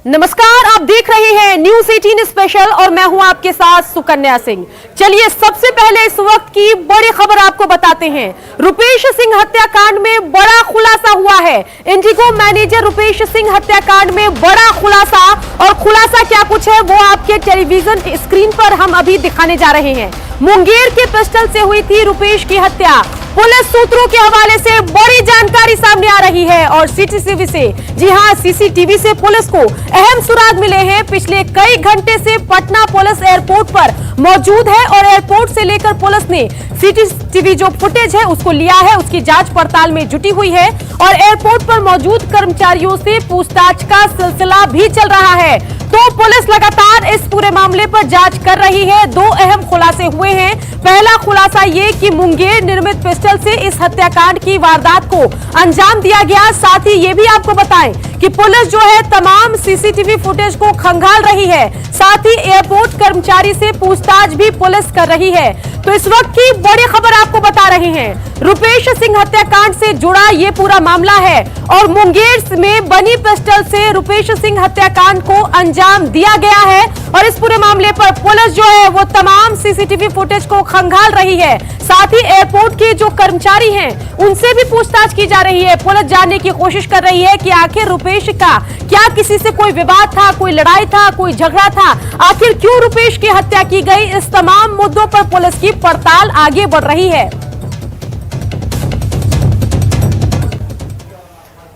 नमस्कार, आप देख रहे हैं न्यूज़ 18 स्पेशल और मैं हूं आपके साथ सुकन्या सिंह। चलिए सबसे पहले इस वक्त की बड़ी खबर आपको बताते हैं। रुपेश सिंह हत्याकांड में बड़ा खुलासा हुआ है। इंडिगो मैनेजर रुपेश सिंह हत्याकांड में बड़ा खुलासा, और खुलासा क्या कुछ है वो आपके टेलीविजन स्क्रीन पर हम अभी दिखाने जा रहे हैं। मुंगेर के पिस्टल से हुई थी रुपेश की हत्या। पुलिस सूत्रों के हवाले से बड़ी जानकारी सामने आ रही है और सीसीटीवी से, जी हां, सीसीटीवी से पुलिस को अहम सुराग मिले हैं। पिछले कई घंटे से पटना पुलिस एयरपोर्ट पर मौजूद है और एयरपोर्ट से लेकर पुलिस ने सीसीटीवी जो फुटेज है उसको लिया है, उसकी जांच पड़ताल में जुटी हुई है और एयरपोर्ट पर मौजूद कर्मचारियों से पूछताछ का सिलसिला भी चल रहा है। तो पुलिस लगातार इस पूरे मामले पर जांच कर रही है। दो अहम खुलासे हुए हैं। पहला खुलासा ये कि मुंगेर निर्मित पिस्टल से इस हत्याकांड की वारदात को अंजाम दिया गया। साथ ही ये भी आपको बताएं कि पुलिस जो है तमाम सीसीटीवी फुटेज को खंगाल रही है। साथ ही एयरपोर्ट कर्मचारी से पूछताछ भी पुलिस कर रही है। तो इस वक्त की बड़ी खबर आपको बता रहे हैं। रुपेश सिंह हत्याकांड से जुड़ा ये पूरा मामला है और मुंगेर में बनी पिस्टल से रुपेश सिंह हत्याकांड को अंजाम दिया गया है और इस पूरे मामले पर पुलिस जो है वो तमाम सीसीटीवी फुटेज को खंगाल रही है। साथ ही एयरपोर्ट के जो कर्मचारी हैं उनसे भी पूछताछ की जा रही है। पुलिस जानने की कोशिश कर रही है कि आखिर रुपेश का क्या किसी से कोई विवाद था, कोई लड़ाई था, कोई झगड़ा था, आखिर क्यों रुपेश की हत्या की गई। इस तमाम मुद्दों पर पुलिस की पड़ताल आगे बढ़ रही है।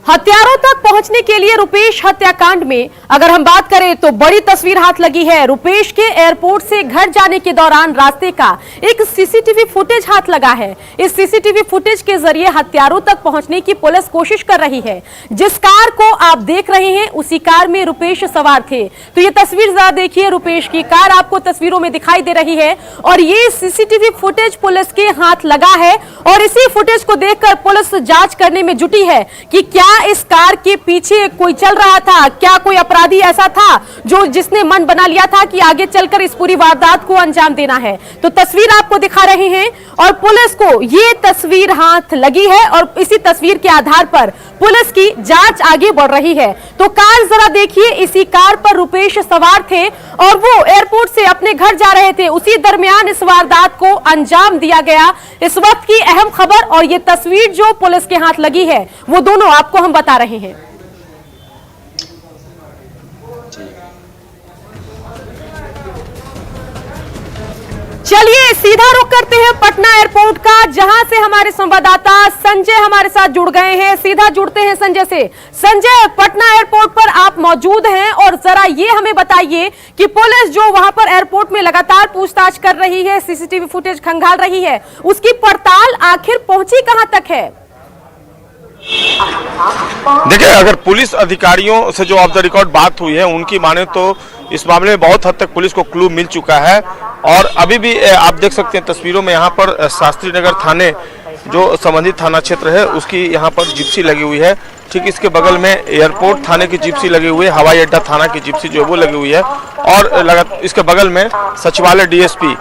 हत्यारों तक पहुंचने के लिए रुपेश हत्याकांड में अगर हम बात करें तो बड़ी तस्वीर हाथ लगी है। रुपेश के एयरपोर्ट से घर जाने के दौरान रास्ते का एक सीसीटीवी फुटेज हाथ लगा है। इस सीसीटीवी फुटेज के जरिए हत्यारों तक पहुंचने की पुलिस कोशिश कर रही है। जिस कार को आप देख रहे हैं उसी कार में रुपेश सवार थे। तो ये तस्वीर जरा देखिए, रुपेश की कार आपको तस्वीरों में दिखाई दे रही है और ये सीसीटीवी फुटेज पुलिस के हाथ लगा है और इसी फुटेज को देखकर पुलिस जांच करने में जुटी है कि क्या इस कार के पीछे कोई चल रहा था, क्या कोई अपराधी ऐसा था जो जिसने मन बना लिया था कि आगे चलकर इस पूरी वारदात को अंजाम देना है। तो तस्वीर आपको दिखा रहे हैं और पुलिस को ये तस्वीर हाथ लगी है और इसी तस्वीर के आधार पर पुलिस की जांच आगे बढ़ रही है। तो कार जरा देखिए, इसी कार पर रुपेश सवार थे और वो एयरपोर्ट से अपने घर जा रहे थे। उसी दरमियान इस वारदात को अंजाम दिया गया। इस वक्त की अहम खबर और ये तस्वीर जो पुलिस के हाथ लगी है वो दोनों आपको हम बता रहे हैं। चलिए सीधा रुख करते हैं पटना एयरपोर्ट का, जहां से हमारे संवाददाता संजय हमारे साथ जुड़ गए हैं। सीधा जुड़ते हैं संजय से। संजय, पटना एयरपोर्ट पर आप मौजूद हैं और जरा ये हमें बताइए कि पुलिस जो वहां पर एयरपोर्ट में लगातार पूछताछ कर रही है, सीसीटीवी फुटेज खंगाल रही है, उसकी पड़ताल आखिर पहुंची कहां तक है? देखिए, अगर पुलिस अधिकारियों से जो ऑफ द रिकॉर्ड बात हुई है उनकी माने तो इस मामले में बहुत हद तक पुलिस को क्लू मिल चुका है और अभी भी आप देख सकते हैं तस्वीरों में यहाँ पर शास्त्री नगर थाने जो संबंधित थाना क्षेत्र है उसकी यहाँ पर जिप्सी लगी हुई है। ठीक इसके बगल में एयरपोर्ट थाने की जिप्सी लगी हुई है, हवाई अड्डा थाना की जिप्सी जो है वो लगी हुई है और इसके बगल में सचिवालय डीएसपी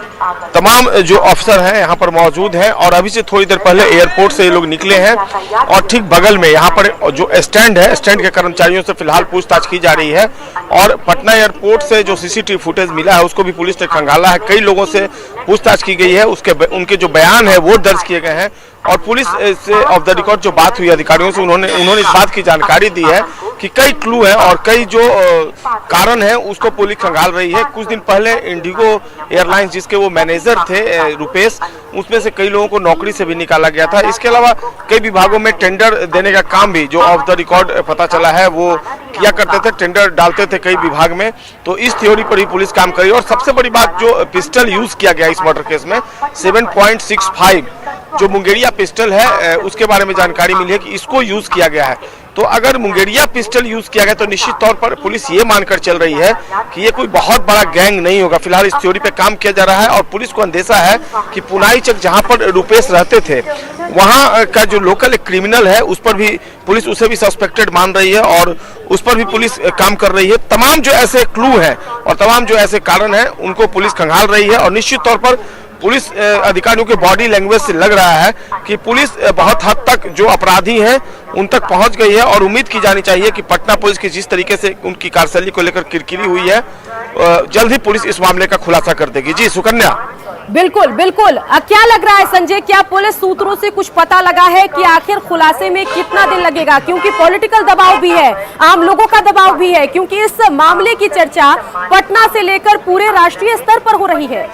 तमाम जो अफसर हैं यहाँ पर मौजूद हैं और अभी से थोड़ी देर पहले एयरपोर्ट से ये लोग निकले हैं और ठीक बगल में यहाँ पर जो स्टैंड है, स्टैंड के कर्मचारियों से फिलहाल पूछताछ की जा रही है और पटना एयरपोर्ट से जो सीसीटीवी फुटेज मिला है उसको भी पुलिस ने खंगाला है। कई लोगों से पूछताछ की गई है, उनके जो बयान है वो दर्ज किए गए हैं और पुलिस से ऑफ द रिकॉर्ड जो बात हुई अधिकारियों से उन्होंने इस बात की जानकारी दी है कि कई क्लू हैं और कई जो कारण हैं उसको पुलिस खंगाल रही है। कुछ दिन पहले इंडिगो एयरलाइंस जिसके वो मैनेजर थे रुपेश, उसमें से कई लोगों को नौकरी से भी निकाला गया था। इसके अलावा कई विभागों में टेंडर देने का काम भी जो ऑफ द रिकॉर्ड पता चला है वो किया करते थे, टेंडर डालते थे कई विभाग में। तो इस थ्योरी पर ही पुलिस काम करी और सबसे बड़ी बात जो पिस्टल यूज किया गया इस मर्डर केस में 7.65 जो मुंगेरिया पिस्टल है उसके बारे में जानकारी मिली है कि इसको यूज किया गया है। तो अगर मुंगेरिया पिस्टल यूज किया गया तो निश्चित तौर पर पुलिस ये मानकर चल रही है कि ये कोई बहुत बड़ा गैंग नहीं होगा। फिलहाल इस थ्योरी पे काम किया जा रहा है और पुलिस को अंदेशा है कि पुनाई चक जहां पर रुपेश रहते थे वहां का जो लोकल क्रिमिनल है उस पर भी पुलिस उसे भी सस्पेक्टेड मान रही है और उस पर भी पुलिस काम कर रही है। तमाम जो ऐसे क्लू हैं और तमाम जो ऐसे कारण हैं उनको पुलिस खंगाल रही है और निश्चित तौर पर पुलिस अधिकारियों के बॉडी लैंग्वेज से लग रहा है कि पुलिस बहुत हद तक जो अपराधी हैं उन तक पहुंच गई है और उम्मीद की जानी चाहिए कि पटना पुलिस की जिस तरीके से उनकी कार्यशैली को लेकर किरकिरी हुई है, जल्द ही पुलिस इस मामले का खुलासा कर देगी। जी सुकन्या। बिल्कुल बिल्कुल। क्या लग रहा है संजय, क्या पुलिस सूत्रों से कुछ पता लगा है कि आखिर खुलासे में कितना दिन लगेगा? क्योंकि पॉलिटिकल दबाव भी है, आम लोगों का दबाव भी है, क्योंकि इस मामले की चर्चा पटना से लेकर पूरे राष्ट्रीय स्तर पर हो रही है।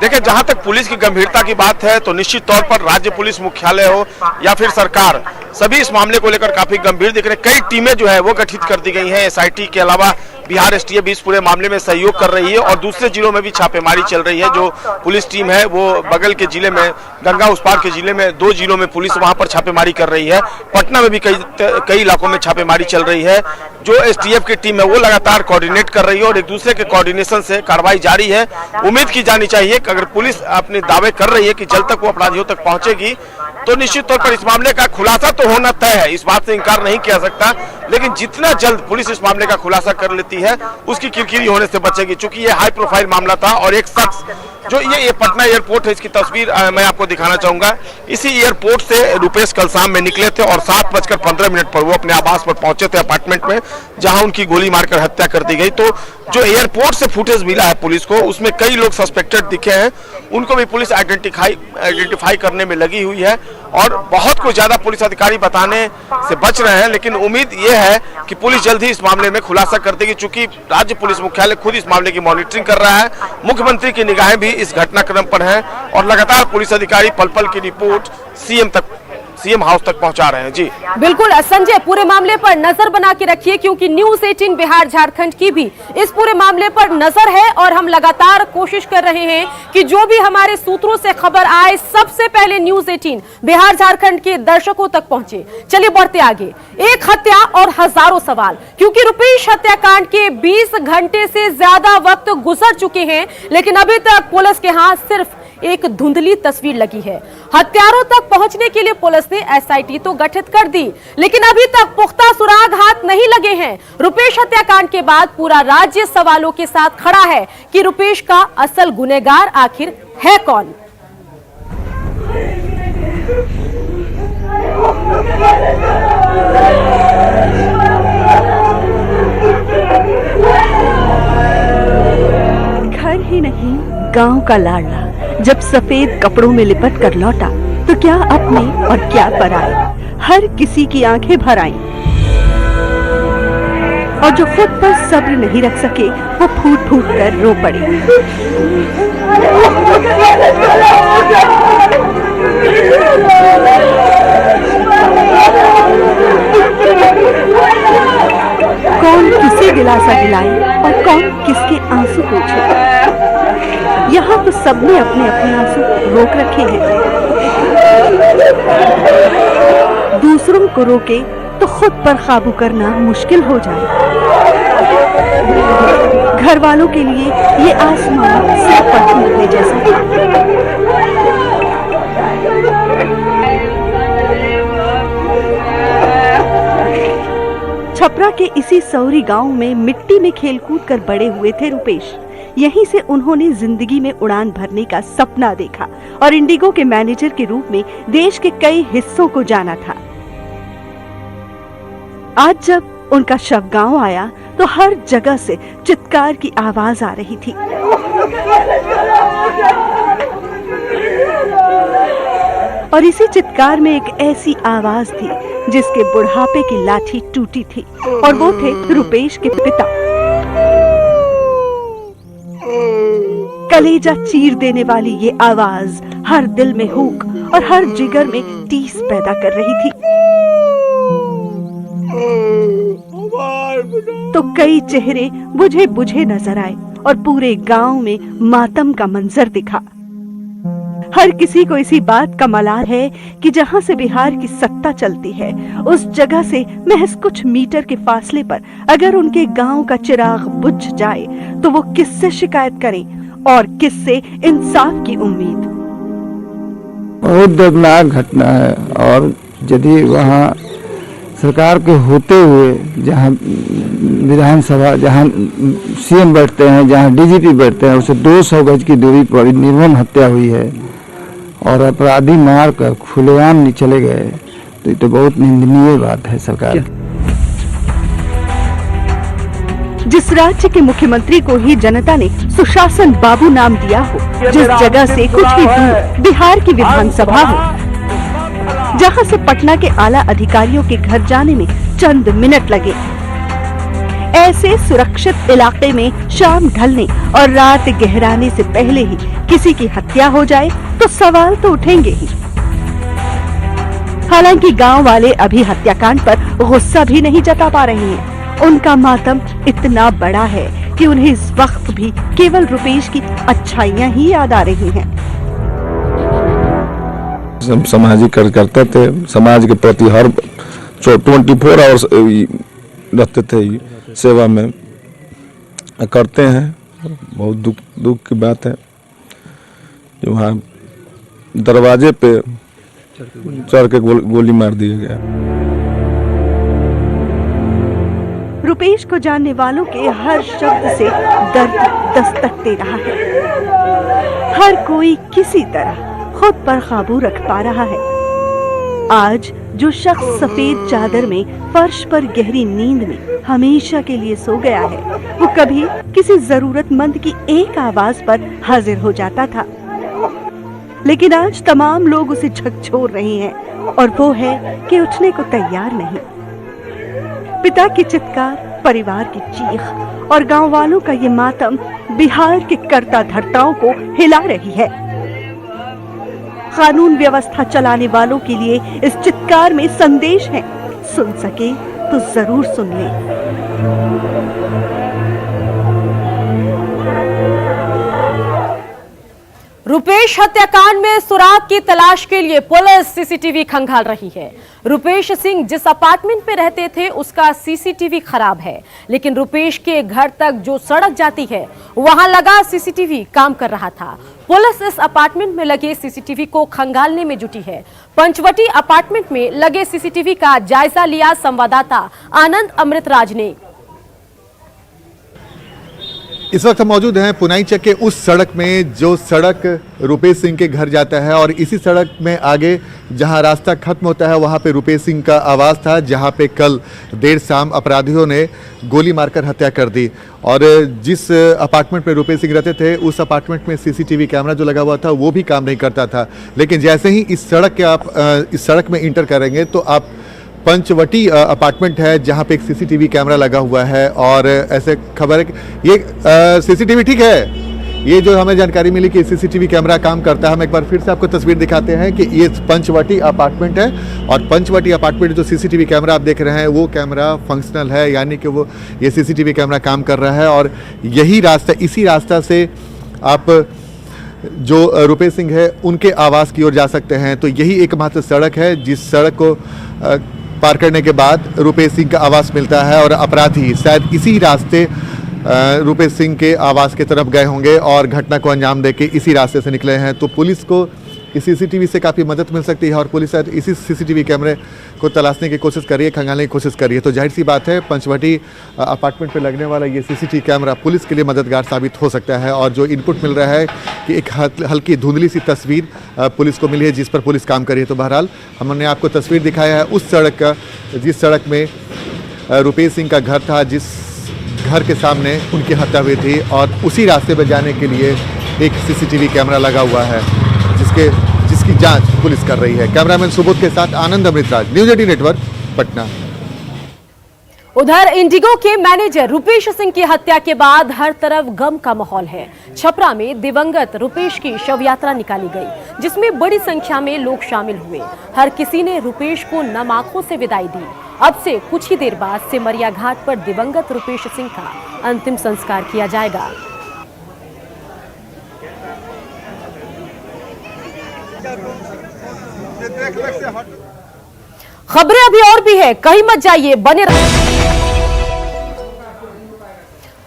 देखिए, जहां तक पुलिस की गंभीरता की बात है तो निश्चित तौर पर राज्य पुलिस मुख्यालय हो या फिर सरकार, सभी इस मामले को लेकर काफी गंभीर दिख रहे हैं। कई टीमें जो है वो गठित कर दी गई हैं। एसआईटी के अलावा बिहार एसटीएफ भी इस पूरे मामले में सहयोग कर रही है और दूसरे जिलों में भी छापेमारी चल रही है। जो पुलिस टीम है वो बगल के जिले में, गंगा उस पार के जिले में 2 जिलों में पुलिस वहां पर छापेमारी कर रही है। पटना में भी कई इलाकों में छापेमारी चल रही है। जो एसटीएफ की टीम है वो लगातार कोऑर्डिनेट कर रही है और एक दूसरे के कोऑर्डिनेशन से कार्रवाई जारी है। उम्मीद की जानी चाहिए कि अगर पुलिस अपने दावे कर रही है कि जल्द तक वो अपराधियों तक पहुंचेगी तो निश्चित तौर पर इस मामले का खुलासा तो होना तय है, इस बात से इंकार नहीं किया सकता। लेकिन जितना जल्द पुलिस इस मामले का खुलासा कर लेती है उसकी किरकिरी होने से बचेगी। चूंकि ये हाई प्रोफाइल मामला था और एक शख्स जो ये पटना एयरपोर्ट है, इसकी तस्वीर मैं आपको दिखाना चाहूंगा। इसी एयरपोर्ट से रुपेश कल शाम में निकले थे और 7:15 पर वो अपने आवास पर पहुंचे थे, अपार्टमेंट में, जहां उनकी गोली मारकर हत्या कर दी गई। तो जो एयरपोर्ट से फुटेज मिला है पुलिस को, उसमें कई लोग सस्पेक्टेड दिखे हैं, उनको भी पुलिस आइडेंटिफाई करने में लगी हुई है और बहुत कुछ ज्यादा पुलिस अधिकारी बताने से बच रहे हैं। लेकिन उम्मीद ये है कि पुलिस जल्द ही इस मामले में खुलासा कर देगी। चूंकि राज्य पुलिस मुख्यालय खुद इस मामले की मॉनिटरिंग कर रहा है, मुख्यमंत्री की निगाहें भी इस घटनाक्रम पर हैं और लगातार पुलिस अधिकारी पल पल की रिपोर्ट सीएम हाउस तक पहुंचा रहे हैं। जी बिल्कुल संजय, पूरे मामले पर नजर बना के रखिए क्योंकि न्यूज़ 18 बिहार झारखंड की भी इस पूरे मामले पर नजर है और हम लगातार कोशिश कर रहे हैं कि जो भी हमारे सूत्रों से खबर आए सबसे पहले न्यूज़ 18 बिहार झारखंड के दर्शकों तक पहुंचे। चलिए बढ़ते आगे। एक हत्या और हजारों सवाल, क्योंकि रुपेश हत्याकांड के 20 घंटे से ज्यादा वक्त गुजर चुके हैं लेकिन अभी तक पुलिस के हाथ सिर्फ एक धुंधली तस्वीर लगी है। हत्यारों तक पहुंचने के लिए पुलिस ने एसआईटी तो गठित कर दी लेकिन अभी तक पुख्ता सुराग हाथ नहीं लगे हैं। रुपेश हत्याकांड के बाद पूरा राज्य सवालों के साथ खड़ा है कि रुपेश का असल गुनहगार आखिर है कौन। घर ही नहीं गांव का लाडला जब सफेद कपड़ों में लिपट कर लौटा तो क्या अपने और क्या पराए, हर किसी की आंखें भर आईं। और जो खुद पर सब्र नहीं रख सके वो फूट फूट कर रो पड़े। कौन किसे दिलासा दिलाए और कौन किसके आंसू पोंछे। यहाँ तो सबने अपने अपने आंसू रोक रखे हैं। दूसरों को रोके तो खुद पर काबू करना मुश्किल हो जाए। घर वालों के लिए ये आसमान सिर पर टूटने जैसा था। छपरा के इसी सौरी गांव में मिट्टी में खेलकूद कर बड़े हुए थे रुपेश। यहीं से उन्होंने जिंदगी में उड़ान भरने का सपना देखा और इंडिगो के मैनेजर के रूप में देश के कई हिस्सों को जाना था। आज जब उनका शव गांव आया तो हर जगह से चित्कार की आवाज आ रही थी। और इसी चित्कार में एक ऐसी आवाज थी जिसके बुढ़ापे की लाठी टूटी थी और वो थे रुपेश के पिता। कलेजा चीर देने वाली ये आवाज हर दिल में हुक और हर जिगर में टीस पैदा कर रही थी। तो कई चेहरे बुझे बुझे नजर आए और पूरे गांव में मातम का मंजर दिखा। हर किसी को इसी बात का मलाल है कि जहां से बिहार की सत्ता चलती है उस जगह से महज कुछ मीटर के फासले पर अगर उनके गांव का चिराग बुझ जाए तो वो किससे शिकायत करें और किससे इंसाफ की उम्मीद। बहुत दर्दनाक घटना है और यदि वहाँ सरकार के होते हुए जहाँ विधानसभा, जहाँ सीएम बैठते हैं, जहाँ डीजीपी बैठते हैं, उसे 200 गज की दूरी पर निर्मम हत्या हुई है और अपराधी मार कर खुलेआम चले गए, तो ये तो बहुत निंदनीय बात है सरकार। जिस राज्य के मुख्यमंत्री को ही जनता ने सुशासन बाबू नाम दिया हो, जिस जगह से कुछ ही दूर बिहार की विधानसभा हो, जहां से पटना के आला अधिकारियों के घर जाने में चंद मिनट लगे, ऐसे सुरक्षित इलाके में शाम ढलने और रात गहराने से पहले ही किसी की हत्या हो जाए तो सवाल तो उठेंगे ही। हालांकि गांव वाले अभी हत्याकांड पर गुस्सा भी नहीं जता पा रहे हैं। उनका मातम इतना बड़ा है कि उन्हें इस वक्त भी केवल रुपेश की अच्छाइयां ही याद आ रही हैं। सामाजिक कार्यकर्ता थे, समाज के प्रति हर 24 आवर्स रहते थे, सेवा में करते हैं। बहुत दुख की बात है जो वहाँ दरवाजे पे चढ़ के गोली मार दिया गया। रुपेश को जानने वालों के हर शब्द से दर्द दस्तक दे रहा है। हर कोई किसी तरह खुद पर काबू रख पा रहा है। आज जो शख्स सफेद चादर में फर्श पर गहरी नींद में हमेशा के लिए सो गया है, वो कभी किसी जरूरतमंद की एक आवाज पर हाजिर हो जाता था, लेकिन आज तमाम लोग उसे झकझोर रहे हैं और वो है कि उठने को तैयार नहीं। पिता की चित्कार, परिवार की चीख और गांव वालों का ये मातम बिहार के कर्ता धर्ताओं को हिला रही है। कानून व्यवस्था चलाने वालों के लिए इस चित्कार में संदेश है, सुन सके तो जरूर सुन ले। रुपेश हत्याकांड में सुराग की तलाश के लिए पुलिस सीसीटीवी खंगाल रही है। रुपेश सिंह जिस अपार्टमेंट में रहते थे उसका सीसीटीवी खराब है, लेकिन रुपेश के घर तक जो सड़क जाती है वहां लगा सीसीटीवी काम कर रहा था। पुलिस इस अपार्टमेंट में लगे सीसीटीवी को खंगालने में जुटी है। पंचवटी अपार्टमेंट में लगे सीसीटीवी का जायजा लिया संवाददाता आनंद अमृतराज ने। इस वक्त हम मौजूद हैं पुनाईचक के उस सड़क में जो सड़क रुपेश सिंह के घर जाता है, और इसी सड़क में आगे जहां रास्ता खत्म होता है वहां पे रुपेश सिंह का आवास था, जहां पे कल देर शाम अपराधियों ने गोली मारकर हत्या कर दी। और जिस अपार्टमेंट में रुपेश सिंह रहते थे उस अपार्टमेंट में सीसीटीवी कैमरा जो लगा हुआ था वो भी काम नहीं करता था। लेकिन जैसे ही इस सड़क के आप इस सड़क में इंटर करेंगे तो आप पंचवटी अपार्टमेंट है जहां पे एक सीसीटीवी कैमरा लगा हुआ है, और ऐसे खबर है कि ये सीसीटीवी ठीक है, ये जो हमें जानकारी मिली कि सीसीटीवी कैमरा काम करता है। हम एक बार फिर से आपको तस्वीर दिखाते हैं कि ये पंचवटी अपार्टमेंट है, और पंचवटी अपार्टमेंट जो सीसीटीवी कैमरा आप देख रहे हैं वो कैमरा फंक्शनल है, यानी कि वो ये सीसीटीवी कैमरा काम कर रहा है। और यही रास्ता, इसी रास्ता से आप जो रुपेश सिंह है उनके आवास की ओर जा सकते हैं। तो यही एकमात्र सड़क है जिस सड़क को पार करने के बाद रुपेश सिंह का आवास मिलता है, और अपराधी शायद इसी रास्ते रुपेश सिंह के आवास की तरफ गए होंगे और घटना को अंजाम देके इसी रास्ते से निकले हैं। तो पुलिस को इस सीसीटीवी से काफ़ी मदद मिल सकती है, और पुलिस इसी सीसीटीवी कैमरे को तलाशने की कोशिश कर रही है, खंगालने की कोशिश कर रही है। तो जाहिर सी बात है पंचवटी अपार्टमेंट पे लगने वाला ये सीसीटीवी कैमरा पुलिस के लिए मददगार साबित हो सकता है। और जो इनपुट मिल रहा है कि एक हल्की धुंधली सी तस्वीर पुलिस को मिली है जिस पर पुलिस काम कर रही है। तो बहरहाल हमने आपको तस्वीर दिखाया है उस सड़क का जिस सड़क में रुपेश सिंह का घर था, जिस घर के सामने उनकी हत्या हुई थी, और उसी रास्ते पर जाने के लिए एक सीसीटीवी कैमरा लगा हुआ है जिसकी जांच पुलिस कर रही है। कैमरामैन सुबोध के साथ आनंद अमृतराज, न्यूज 18 नेटवर्क, पटना। उधर इंडिगो के मैनेजर रुपेश सिंह की हत्या के बाद हर तरफ गम का माहौल है। छपरा में दिवंगत रुपेश की शव यात्रा निकाली गई, जिसमें बड़ी संख्या में लोग शामिल हुए। हर किसी ने रुपेश को नम आंखों से विदाई दी। अब से कुछ ही देर बाद सिमरिया घाट पर दिवंगत रुपेश सिंह का अंतिम संस्कार किया जाएगा। खबरें अभी और भी है, कहीं मत जाइए, बने रहिए।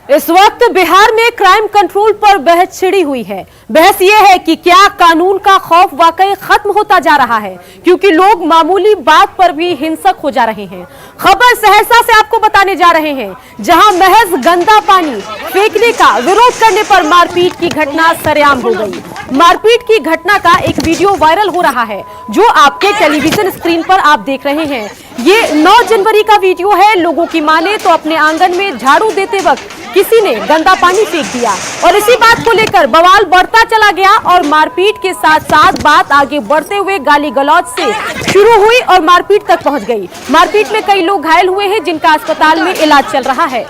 इस वक्त बिहार में क्राइम कंट्रोल पर बहस छिड़ी हुई है। बहस यह है कि क्या कानून का खौफ वाकई खत्म होता जा रहा है, क्योंकि लोग मामूली बात पर भी हिंसक हो जा रहे हैं। खबर सहरसा से आपको बताने जा रहे हैं, जहां महज गंदा पानी फेंकने का विरोध करने पर मारपीट की घटना सरेआम हो गई। मारपीट की घटना का एक वीडियो वायरल हो रहा है, जो आपके टेलीविजन स्क्रीन पर आप देख रहे हैं। ये 9 जनवरी का वीडियो है। लोगों की माने तो अपने आंगन में झाड़ू देते वक्त किसी ने गंदा पानी फेंक दिया और इसी बात को लेकर बवाल बढ़ता चला गया और मारपीट के साथ साथ बात आगे बढ़ते हुए गाली गलौज से शुरू हुई और मारपीट तक पहुंच गई। मारपीट में कई लोग घायल हुए हैं, जिनका अस्पताल में इलाज चल रहा है।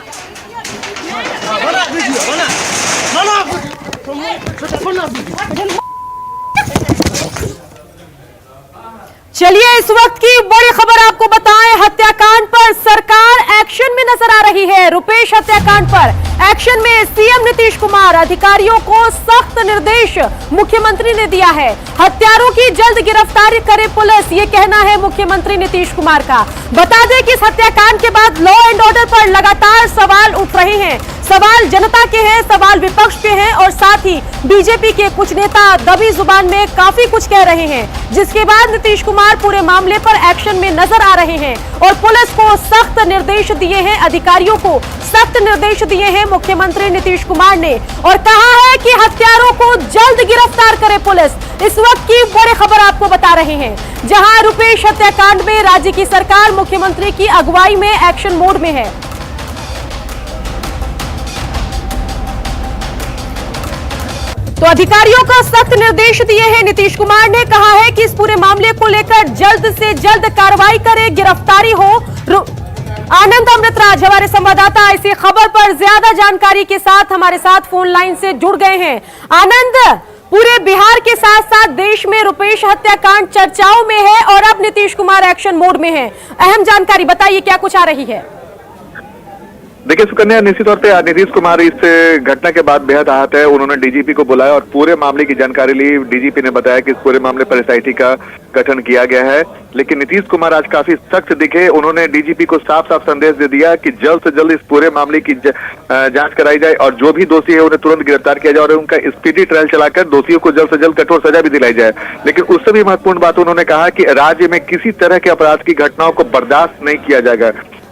चलिए इस वक्त की बड़ी खबर आपको बताएं। हत्याकांड पर सरकार एक्शन में नजर आ रही है। रुपेश हत्याकांड पर एक्शन में सीएम नीतीश कुमार, अधिकारियों को सख्त निर्देश मुख्यमंत्री ने दिया है। हत्यारों की जल्द गिरफ्तारी करे पुलिस, ये कहना है मुख्यमंत्री नीतीश कुमार का। बता दें कि इस हत्याकांड के बाद लॉ एंड ऑर्डर पर लगातार सवाल उठ रहे हैं। सवाल जनता के हैं, सवाल विपक्ष के हैं और साथ ही बीजेपी के कुछ नेता दबी जुबान में काफी कुछ कह रहे हैं, जिसके बाद नीतीश कुमार पूरे मामले पर एक्शन में नजर आ रहे हैं और पुलिस को सख्त निर्देश दिए हैं, अधिकारियों को सख्त निर्देश दिए हैं मुख्यमंत्री नीतीश कुमार ने और कहा है कि हत्यारों को जल्द गिरफ्तार करे पुलिस। इस वक्त की बड़ी खबर आपको बता रहे हैं, जहां रुपेश हत्याकांड में राज्य की सरकार मुख्यमंत्री की अगुवाई में एक्शन मोड में है। तो अधिकारियों को सख्त निर्देश दिए हैं। नीतीश कुमार ने कहा है कि इस पूरे मामले को लेकर जल्द से जल्द कार्रवाई करे, गिरफ्तारी हो। आनंद अमृतराज हमारे संवाददाता इसी खबर पर ज्यादा जानकारी के साथ हमारे साथ फोन लाइन से जुड़ गए हैं। आनंद, पूरे बिहार के साथ साथ देश में रुपेश हत्याकांड चर्चाओं में है और अब नीतीश कुमार एक्शन मोड में है। अहम जानकारी बताइए, क्या कुछ आ रही है? देखिए सुकन्या, निश्चित तौर पे नीतीश कुमार इस घटना के बाद बेहद आहत है। उन्होंने डीजीपी को बुलाया और पूरे मामले की जानकारी ली। डीजीपी ने बताया कि इस पूरे मामले पर एसआईटी का गठन किया गया है, लेकिन नीतीश कुमार आज काफी सख्त दिखे। उन्होंने डीजीपी को साफ साफ संदेश दे दिया कि जल्द से जल्द इस पूरे मामले की जांच कराई जाए और जो भी दोषी है उन्हें तुरंत गिरफ्तार किया जाए और उनका स्पीडी ट्रायल चलाकर दोषियों को जल्द से जल्द कठोर सजा भी दिलाई जाए। लेकिन उससे भी महत्वपूर्ण बात उन्होंने कहा कि राज्य में किसी तरह के अपराध की घटनाओं को बर्दाश्त नहीं किया जाएगा।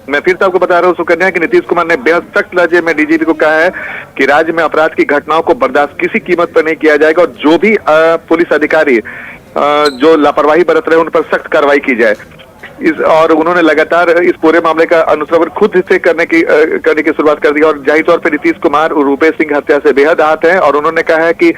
मैं फिर से आपको बता रहा हूं सुकन्या कि नीतीश कुमार ने बेहद सख्त लहजे में डीजीपी को कहा है कि राज्य में अपराध की घटनाओं को बर्दाश्त किसी कीमत पर नहीं किया जाएगा और जो भी पुलिस अधिकारी जो लापरवाही बरत रहे हैं उन पर सख्त कार्रवाई की जाए। और उन्होंने लगातार इस पूरे मामले का अनुश्रवण खुद से करने की शुरुआत कर दी और जाहिर तौर पर नीतीश कुमार रुपेश सिंह हत्या से बेहद आहत हैं और उन्होंने कहा है कि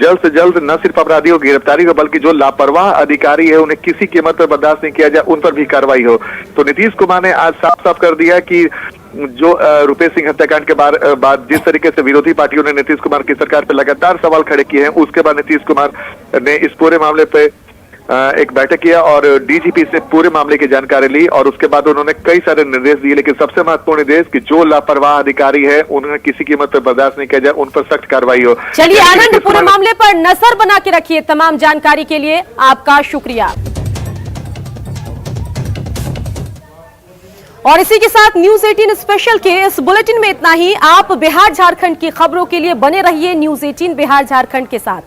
जल्द से जल्द न सिर्फ अपराधियों की गिरफ्तारी हो बल्कि जो लापरवाह अधिकारी है उन्हें किसी कीमत पर बर्दाश्त नहीं किया जाए, उन पर भी कार्रवाई हो। तो नीतीश कुमार ने आज साफ साफ कर दिया कि जो रुपेश सिंह हत्याकांड के बाद जिस तरीके से विरोधी पार्टियों ने नीतीश कुमार की सरकार पर लगातार सवाल खड़े किए हैं, उसके बाद नीतीश कुमार ने इस पूरे मामले पे एक बैठक किया और डीजीपी से पूरे मामले की जानकारी ली और उसके बाद उन्होंने कई सारे निर्देश दिए, लेकिन सबसे महत्वपूर्ण निर्देश कि जो लापरवाह अधिकारी है उन्हें किसी कीमत पर बर्दाश्त नहीं किया जाए, उन पर सख्त कार्रवाई हो। चलिए आनंद, पूरे मामले पर नजर बना के रखिए। तमाम जानकारी के लिए आपका शुक्रिया। और इसी के साथ न्यूज 18 स्पेशल के इस बुलेटिन में इतना ही। आप बिहार झारखंड की खबरों के लिए बने रहिए न्यूज 18 बिहार झारखंड के साथ।